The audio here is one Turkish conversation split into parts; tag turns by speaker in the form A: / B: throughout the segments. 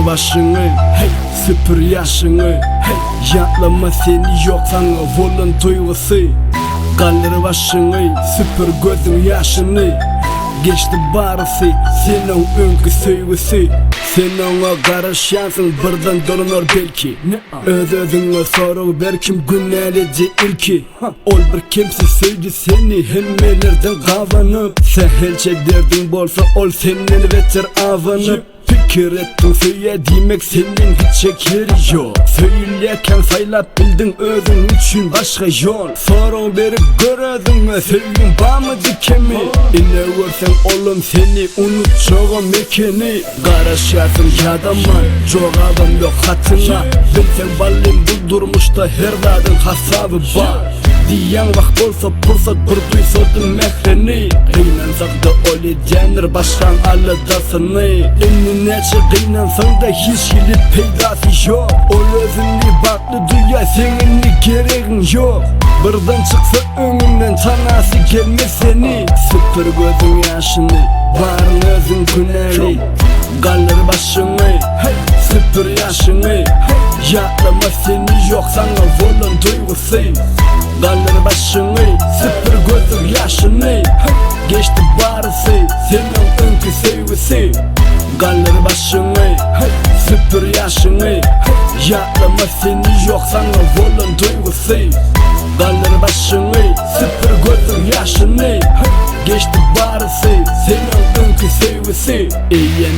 A: başını, hey, süpür yaşını, hey, yatlama seni yok sana volun duygusu. Kaldır başını, süpür gözün yaşını. Geçti barısı, senin önkü sevgisi. Sen ona karışansın, birden dolunur belki. Öz-özüne soru berkim günlerce ilki. Ol bir kimse sevdi seni hemmelerden kavanıp. Sehelçe derdin bolsa ol senin vetir avanıp. Fikir ettin söyledimek senin hiç şekeri yok. Söyleyerken saylap bildin özün için başka yol. Sorun berip göredin sevgin bağmı dikemi. İne görsen oğlum seni unutacağım mekeni. Karışarsın yadaman çok adam yok hatına. Bilsen ballim buldurmuş da her dadın hasabı var. Diyen vakt bolsa pulsa kurduy sordun mehreni. Kıynansak da öyle denir başkan alıdasını. Neçe kıynansan da hiç gelip peydası yok. Ol özünü baklı dünya seninle gereğin yok. Birden çıksa önünden tanası gelmez seni. Süpür gözün yaşını, varın özün güneri. Kaldır başını, hey, süpür yaşını, hey, yatlama seni yok sana volun duygusu. Kaldır başını, süpür gözün yaşını, hey, geçti barısı, senin önkü sevgisi. Kaldır başını, hey, süpür yaşını, hey, yatlama seni yok sana volun duygusu. Kaldır başını, süpür gözün yaşını, hey, geçti barısı, senin önkü sevgisi. Eğen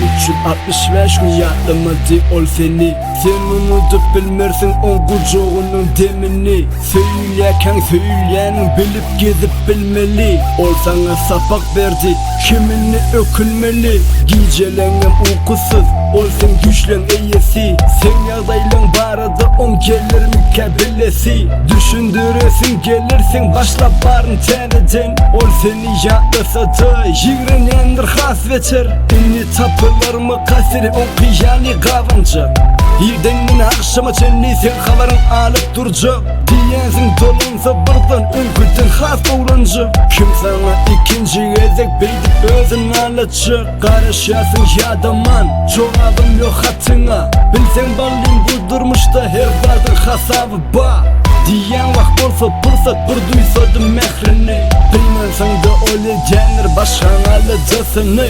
A: 365 gün yatlamadı ol seni. Sen unutup bilmersin on kucağının demini. Söyleyerken söyleyenin bilip gezip bilmeli. Ol sana sapak verdi, kiminle ökülmeli. Gecelenin uykusuz, ol sen güçlen eyesi. Sen yağdaylan barada on gelir mükebelesi. Düşündüresin gelirsin başla barın teneden. Ol seni yatlasa da yigrenendir hasvetir. İnni tapılır mı kasiri on kıyani kavanca. Yerdenin akşama çenli sen havarın alıp duracak. Diyensin dolunsa birden önküdün has boğlanca. Kim sana ikinci gezek beydip özün alacak. Karışasın yadaman çok adım yok hatına. Bilsen ballim buldurmuş da her dardın hasabı ba. Diyen vakt bolsa pulsat bir duysadım mehrini. Bilmensen de öyle denir başkan alıcasını.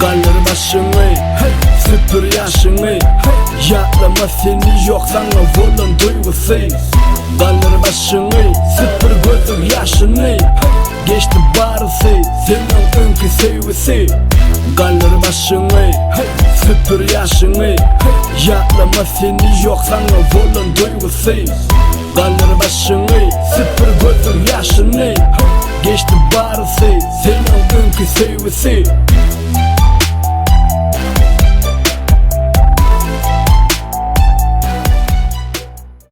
A: Kaldır başını, hey, süpür yaşını, hey, yatlama seni yok sana volun duygusu. Kaldır başını, süpür gözün yaşını, hey, geçti barısı, senin önkü sevgisi. Kaldır başını, hey, süpür yaşını, hey, yatlama seni yok sana volun duygusu. Kaldır başını, süpür gözün yaşını, hey, geçti barısı, senin önkü sevgisi.